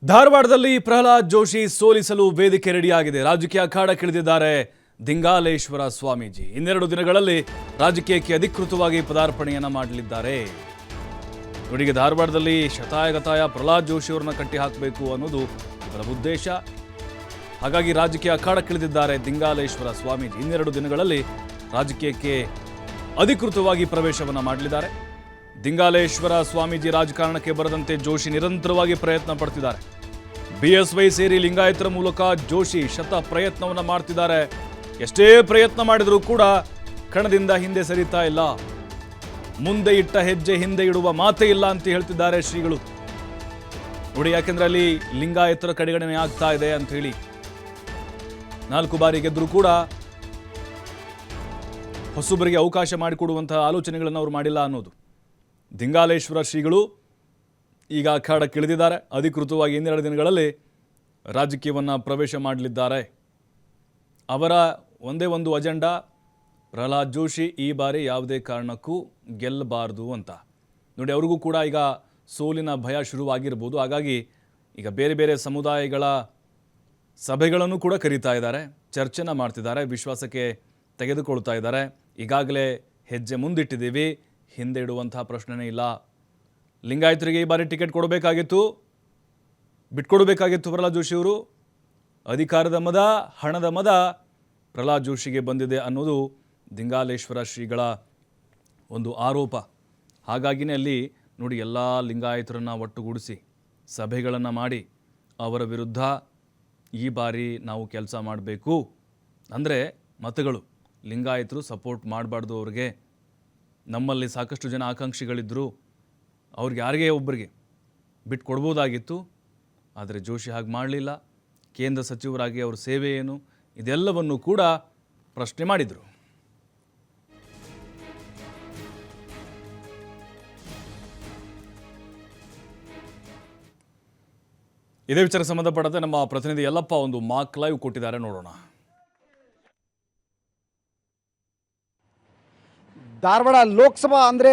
ಧಾರವಾಡದಲ್ಲಿ ಪ್ರಹ್ಲಾದ್ ಜೋಶಿ ಸೋಲಿಸಲು ವೇದಿಕೆ ರೆಡಿಯಾಗಿದೆ. ರಾಜಕೀಯ ಅಖಾಡಕ್ಕಿಳಿದಿದ್ದಾರೆ ದಿಂಗಾಲೇಶ್ವರ ಸ್ವಾಮೀಜಿ. ಇನ್ನೆರಡು ದಿನಗಳಲ್ಲಿ ರಾಜಕೀಯಕ್ಕೆ ಅಧಿಕೃತವಾಗಿ ಪದಾರ್ಪಣೆಯನ್ನ ಮಾಡಲಿದ್ದಾರೆ. ಇವರಿಗೆ ಧಾರವಾಡದಲ್ಲಿ ಶತಾಯಗತಾಯ ಪ್ರಹ್ಲಾದ್ ಜೋಶಿ ಅವರನ್ನ ಕಟ್ಟಿ ಹಾಕಬೇಕು ಅನ್ನೋದು ಇವರ ಉದ್ದೇಶ. ಹಾಗಾಗಿ ರಾಜಕೀಯ ಅಖಾಡಕ್ಕಿಳಿದಿದ್ದಾರೆ ದಿಂಗಾಲೇಶ್ವರ ಸ್ವಾಮೀಜಿ. ಇನ್ನೆರಡು ದಿನಗಳಲ್ಲಿ ರಾಜಕೀಯಕ್ಕೆ ಅಧಿಕೃತವಾಗಿ ಪ್ರವೇಶವನ್ನ ಮಾಡಲಿದ್ದಾರೆ. ದಿಂಗಾಲೇಶ್ವರ ಸ್ವಾಮೀಜಿ ರಾಜಕಾರಣಕ್ಕೆ ಬರದಂತೆ ಜೋಶಿ ನಿರಂತರವಾಗಿ ಪ್ರಯತ್ನ ಪಡ್ತಿದ್ದಾರೆ. ಬಿಎಸ್ವೈ ಸೇರಿ ಲಿಂಗಾಯತರ ಮೂಲಕ ಜೋಶಿ ಶತ ಪ್ರಯತ್ನವನ್ನ ಮಾಡ್ತಿದ್ದಾರೆ. ಎಷ್ಟೇ ಪ್ರಯತ್ನ ಮಾಡಿದರೂ ಕೂಡ ಕಣದಿಂದ ಹಿಂದೆ ಸರಿತಾ ಇಲ್ಲ. ಮುಂದೆ ಇಟ್ಟ ಹೆಜ್ಜೆ ಹಿಂದೆ ಇಡುವ ಮಾತೇ ಇಲ್ಲ ಅಂತ ಹೇಳ್ತಿದ್ದಾರೆ ಶ್ರೀಗಳು. ನೋಡಿ, ಯಾಕೆಂದ್ರೆ ಅಲ್ಲಿ ಲಿಂಗಾಯತರ ಕಡೆಗಣನೆ ಆಗ್ತಾ ಇದೆ ಅಂತ ಹೇಳಿ 4 ಬಾರಿ ಗೆದ್ದರೂ ಕೂಡ ಹೊಸಬರಿಗೆ ಅವಕಾಶ ಮಾಡಿಕೊಡುವಂತಹ ಆಲೋಚನೆಗಳನ್ನು ಅವರು ಮಾಡಿಲ್ಲ ಅನ್ನೋದು. ದಿಂಗಾಲೇಶ್ವರ ಶ್ರೀಗಳು ಈಗ ಅಖಾಡಕ್ಕಿಳಿದಿದ್ದಾರೆ. ಅಧಿಕೃತವಾಗಿ ಇನ್ನೆರಡು ದಿನಗಳಲ್ಲಿ ರಾಜಕೀಯವನ್ನು ಪ್ರವೇಶ ಮಾಡಲಿದ್ದಾರೆ. ಅವರ ಒಂದೇ ಒಂದು ಅಜೆಂಡಾ, ಪ್ರಹ್ಲಾದ್ ಜೋಶಿ ಈ ಬಾರಿ ಯಾವುದೇ ಕಾರಣಕ್ಕೂ ಗೆಲ್ಲಬಾರ್ದು ಅಂತ. ನೋಡಿ, ಅವ್ರಿಗೂ ಕೂಡ ಈಗ ಸೋಲಿನ ಭಯ ಶುರುವಾಗಿರ್ಬೋದು. ಹಾಗಾಗಿ ಈಗ ಬೇರೆ ಬೇರೆ ಸಮುದಾಯಗಳ ಸಭೆಗಳನ್ನು ಕೂಡ ಕರೀತಾ ಇದ್ದಾರೆ, ಚರ್ಚೆನ ಮಾಡ್ತಿದ್ದಾರೆ, ವಿಶ್ವಾಸಕ್ಕೆ ತೆಗೆದುಕೊಳ್ತಾ ಇದ್ದಾರೆ. ಈಗಾಗಲೇ ಹೆಜ್ಜೆ ಮುಂದಿಟ್ಟಿದ್ದೀವಿ, ಹಿಂದೆ ಇಡುವಂತಹ ಪ್ರಶ್ನೆನೇ ಇಲ್ಲ. ಲಿಂಗಾಯತರಿಗೆ ಈ ಬಾರಿ ಟಿಕೆಟ್ ಕೊಡಬೇಕಾಗಿತ್ತು, ಬಿಟ್ಕೊಡಬೇಕಾಗಿತ್ತು ಪ್ರಹ್ಲಾದ್ ಜೋಶಿ ಅವರು. ಅಧಿಕಾರದ ಮದ, ಹಣದ ಮದ ಪ್ರಹ್ಲಾದ್ ಜೋಶಿಗೆ ಬಂದಿದೆ ಅನ್ನೋದು ದಿಂಗಾಲೇಶ್ವರ ಶ್ರೀಗಳ ಒಂದು ಆರೋಪ. ಹಾಗಾಗಿನೇ ಅಲ್ಲಿ ನೋಡಿ, ಎಲ್ಲ ಲಿಂಗಾಯತರನ್ನು ಒಟ್ಟುಗೂಡಿಸಿ ಸಭೆಗಳನ್ನು ಮಾಡಿ ಅವರ ವಿರುದ್ಧ ಈ ಬಾರಿ ನಾವು ಕೆಲಸ ಮಾಡಬೇಕು ಅಂದರೆ ಮತಗಳು ಲಿಂಗಾಯತರು ಸಪೋರ್ಟ್ ಮಾಡಬಾರ್ದು. ಅವ್ರಿಗೆ ನಮ್ಮಲ್ಲಿ ಸಾಕಷ್ಟು ಜನ ಆಕಾಂಕ್ಷಿಗಳಿದ್ದರು, ಅವ್ರಿಗೆ ಯಾರಿಗೇ ಒಬ್ಬರಿಗೆ ಬಿಟ್ಕೊಡ್ಬೋದಾಗಿತ್ತು. ಆದರೆ ಜೋಶಿ ಹಾಗೆ ಮಾಡಲಿಲ್ಲ. ಕೇಂದ್ರ ಸಚಿವರಾಗಿ ಅವ್ರ ಸೇವೆ ಏನು ಇದೆಲ್ಲವನ್ನು ಕೂಡ ಪ್ರಶ್ನೆ ಮಾಡಿದರು. ಇದೇ ವಿಚಾರಕ್ಕೆ ಸಂಬಂಧಪಟ್ಟಂತೆ ನಮ್ಮ ಪ್ರತಿನಿಧಿ ಯಲ್ಲಪ್ಪ ಒಂದು ಮಾಕ್ ಲೈವ್ ಕೊಟ್ಟಿದ್ದಾರೆ, ನೋಡೋಣ. ಧಾರವಾಡ ಲೋಕಸಭಾ ಅಂದರೆ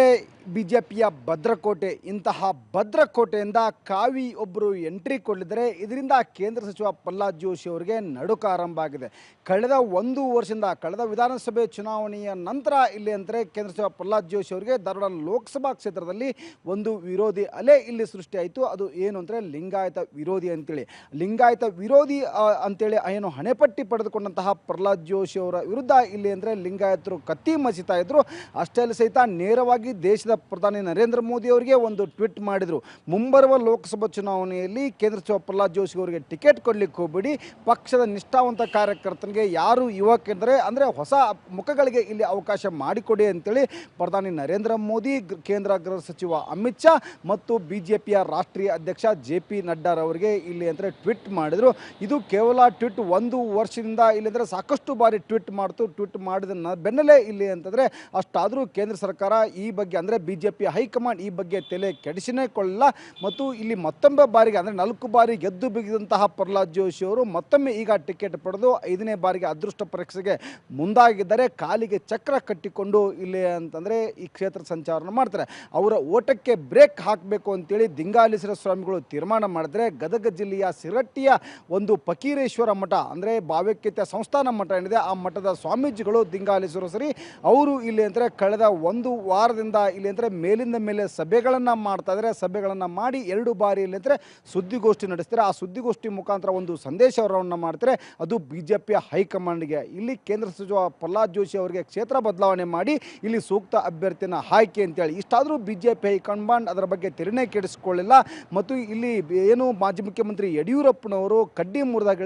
ಬಿಜೆಪಿಯ ಭದ್ರಕೋಟೆ. ಇಂತಹ ಭದ್ರಕೋಟೆಯಿಂದ ಕಾವಿ ಒಬ್ಬರು ಎಂಟ್ರಿ ಕೊಡಲಿದ್ದಾರೆ. ಇದರಿಂದ ಕೇಂದ್ರ ಸಚಿವ ಪ್ರಹ್ಲಾದ್ ಜೋಶಿ ಅವರಿಗೆ ನಡುಕ ಆರಂಭ ಆಗಿದೆ. ಕಳೆದ 1 ವರ್ಷದಿಂದ, ಕಳೆದ ವಿಧಾನಸಭೆ ಚುನಾವಣೆಯ ನಂತರ ಇಲ್ಲಿ ಅಂದರೆ ಕೇಂದ್ರ ಸಚಿವ ಪ್ರಹ್ಲಾದ್ ಜೋಶಿ ಅವರಿಗೆ ಧಾರವಾಡ ಲೋಕಸಭಾ ಕ್ಷೇತ್ರದಲ್ಲಿ ಒಂದು ವಿರೋಧಿ ಅಲೆ ಇಲ್ಲಿ ಸೃಷ್ಟಿಯಾಯಿತು. ಅದು ಏನು ಅಂದರೆ ಲಿಂಗಾಯತ ವಿರೋಧಿ ಅಂತೇಳಿ. ಲಿಂಗಾಯತ ವಿರೋಧಿ ಅಂತೇಳಿ ಏನು ಹಣೆಪಟ್ಟಿ ಪಡೆದುಕೊಂಡಂತಹ ಪ್ರಹ್ಲಾದ್ ಜೋಶಿ ಅವರ ವಿರುದ್ಧ ಇಲ್ಲಿ ಅಂದರೆ ಲಿಂಗಾಯತರು ಕತ್ತಿ ಮಸಿತಾ ಇದ್ರು. ಅಷ್ಟೇ ಸಹಿತ ನೇರವಾಗಿ ದೇಶದ ಪ್ರಧಾನಿ ನರೇಂದ್ರ ಮೋದಿ ಅವರಿಗೆ ಒಂದು ಟ್ವೀಟ್ ಮಾಡಿದರು. ಮುಂಬರುವ ಲೋಕಸಭಾ ಚುನಾವಣೆಯಲ್ಲಿ ಕೇಂದ್ರ ಸಚಿವ ಪ್ರಹ್ಲಾದ್ ಜೋಶಿ ಅವರಿಗೆ ಟಿಕೆಟ್ ಕೊಡಲಿಕ್ಕೆ ಹೋಗಬೇಡಿ, ಪಕ್ಷದ ನಿಷ್ಠಾವಂತ ಕಾರ್ಯಕರ್ತನಿಗೆ ಯಾರು ಯುವಕಂದರೆ ಅಂದರೆ ಹೊಸ ಮುಖಗಳಿಗೆ ಇಲ್ಲಿ ಅವಕಾಶ ಮಾಡಿಕೊಡಿ ಅಂತೇಳಿ ಪ್ರಧಾನಿ ನರೇಂದ್ರ ಮೋದಿ, ಕೇಂದ್ರ ಗೃಹ ಸಚಿವ ಅಮಿತ್ ಶಾ ಮತ್ತು ಬಿಜೆಪಿಯ ರಾಷ್ಟ್ರೀಯ ಅಧ್ಯಕ್ಷ JP ನಡ್ಡಾರವರಿಗೆ ಇಲ್ಲಿ ಅಂದರೆ ಟ್ವೀಟ್ ಮಾಡಿದರು. ಇದು ಕೇವಲ ಟ್ವೀಟ್ 1 ವರ್ಷದಿಂದ ಇಲ್ಲಿ ಅಂದರೆ ಸಾಕಷ್ಟು ಬಾರಿ ಟ್ವೀಟ್ ಮಾಡಿದ ಬೆನ್ನಲ್ಲೇ ಇಲ್ಲಿ ಅಂತಂದರೆ ಅಷ್ಟಾದರೂ ಕೇಂದ್ರ ಸರ್ಕಾರ ಈ ಬಗ್ಗೆ ಅಂದರೆ ಬಿಜೆಪಿ ಹೈಕಮಾಂಡ್ ಈ ಬಗ್ಗೆ ತಲೆ ಕೆಡಿಸಿನೇ ಕೊಳ್ಳಲ್ಲ. ಮತ್ತು ಇಲ್ಲಿ ಮತ್ತೊಮ್ಮೆ ಬಾರಿಗೆ ಅಂದರೆ 4 ಬಾರಿ ಗೆದ್ದು ಬಿಗಿದಂತಹ ಪ್ರಹ್ಲಾದ್ ಜೋಶಿ ಅವರು ಮತ್ತೊಮ್ಮೆ ಈಗ ಟಿಕೆಟ್ ಪಡೆದು 5ನೇ ಬಾರಿಗೆ ಅದೃಷ್ಟ ಪರೀಕ್ಷೆಗೆ ಮುಂದಾಗಿದ್ದಾರೆ. ಕಾಲಿಗೆ ಚಕ್ರ ಕಟ್ಟಿಕೊಂಡು ಇಲ್ಲಿ ಅಂತಂದರೆ ಈ ಕ್ಷೇತ್ರ ಸಂಚಾರ ಮಾಡ್ತಾರೆ. ಅವರ ಓಟಕ್ಕೆ ಬ್ರೇಕ್ ಹಾಕಬೇಕು ಅಂತೇಳಿ ದಿಂಗಾಲೇಶ್ವರ ಸ್ವಾಮಿಗಳು ತೀರ್ಮಾನ ಮಾಡಿದರೆ ಗದಗ ಜಿಲ್ಲೆಯ ಸಿರಟ್ಟಿಯ ಒಂದು ಫಕೀರೇಶ್ವರ ಮಠ ಅಂದರೆ ಭಾವೈಕ್ಯತೆ ಸಂಸ್ಥಾನ ಮಠ ಏನಿದೆ, ಆ ಮಠದ ಸ್ವಾಮೀಜಿಗಳು ದಿಂಗಾಲೇಶ್ವರ ಸರಿ ಅವರು ಇಲ್ಲಿ ಅಂದರೆ ಕಳೆದ 1 ವಾರದಿಂದ ಇಲ್ಲಿ ಅಂದರೆ ಮೇಲಿಂದ ಮೇಲೆ ಸಭೆಗಳನ್ನು ಮಾಡ್ತಾ ಇದ್ದಾರೆ. ಸಭೆಗಳನ್ನು ಮಾಡಿ 2 ಬಾರಿ ಇಲ್ಲಿ ಅಂದರೆ ಸುದ್ದಿಗೋಷ್ಠಿ ನಡೆಸ್ತಾರೆ. ಆ ಸುದ್ದಿಗೋಷ್ಠಿ ಮುಖಾಂತರ ಒಂದು ಸಂದೇಶವನ್ನು ಮಾಡ್ತಾರೆ. ಅದು ಬಿಜೆಪಿಯ ಹೈಕಮಾಂಡ್ಗೆ. ಇಲ್ಲಿ ಕೇಂದ್ರ ಸಚಿವ ಪ್ರಹ್ಲಾದ್ ಜೋಶಿ ಅವರಿಗೆ ಕ್ಷೇತ್ರ ಬದಲಾವಣೆ ಮಾಡಿ ಇಲ್ಲಿ ಸೂಕ್ತ ಅಭ್ಯರ್ಥಿನ ಆಯ್ಕೆ ಅಂತೇಳಿ. ಇಷ್ಟಾದರೂ ಬಿಜೆಪಿ ಹೈಕಮಾಂಡ್ ಅದರ ಬಗ್ಗೆ ತೆರಿನೇ ಕೆಡಿಸಿಕೊಳ್ಳಿಲ್ಲ. ಮತ್ತು ಇಲ್ಲಿ ಏನು ಮಾಜಿ ಮುಖ್ಯಮಂತ್ರಿ ಯಡಿಯೂರಪ್ಪನವರು ಕಡ್ಡಿ ಮುರಿದಾಗ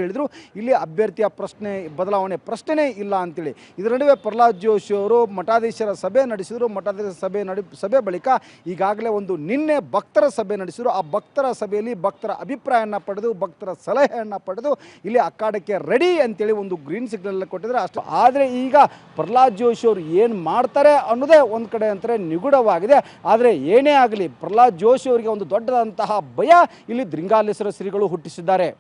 ಹೇಳಿದರು ಇಲ್ಲಿ ಅಭ್ಯರ್ಥಿಯ ಪ್ರಶ್ನೆ ಬದಲಾವಣೆ ಪ್ರಶ್ನೆನೇ ಇಲ್ಲ ಅಂತೇಳಿ. ಇದರ ನಡುವೆ ಪ್ರಹ್ಲಾದ್ ಜೋಶಿ ಅವರು ಮಠಾಧೀಶರ ಸಭೆ ನಡೆಸಿದರು. ಮಠಾಧೀಶರ ಸಭೆ ಬಳಿಕ ಈಗಾಗಲೇ ನಿನ್ನೆ ಭಕ್ತರ ಸಭೆ ನಡೆಸಿದರು. ಆ ಭಕ್ತರ ಸಭೆಯಲ್ಲಿ ಭಕ್ತರ ಅಭಿಪ್ರಾಯವನ್ನು ಪಡೆದು, ಭಕ್ತರ ಸಲಹೆಯನ್ನು ಪಡೆದು ಇಲ್ಲಿ ಅಖಾಡಕ್ಕೆ ರೆಡಿ ಅಂತೇಳಿ ಒಂದು ಗ್ರೀನ್ ಸಿಗ್ನಲ್ ಕೊಟ್ಟಿದ್ದಾರೆ ಅಷ್ಟು. ಆದರೆ ಈಗ ಪ್ರಹ್ಲಾದ್ ಜೋಶಿ ಅವರು ಏನು ಮಾಡ್ತಾರೆ ಅನ್ನೋದೇ ಒಂದು ಕಡೆ ಅಂತಾರೆ ನಿಗೂಢವಾಗಿದೆ. ಆದರೆ ಏನೇ ಆಗಲಿ ಪ್ರಹ್ಲಾದ್ ಜೋಶಿ ಅವರಿಗೆ ಒಂದು ದೊಡ್ಡದಂತಹ ಭಯ ಇಲ್ಲಿ ದಿಂಗಾಲೇಶ್ವರ ಶ್ರೀಗಳು ಹುಟ್ಟಿಸಿದ್ದಾರೆ.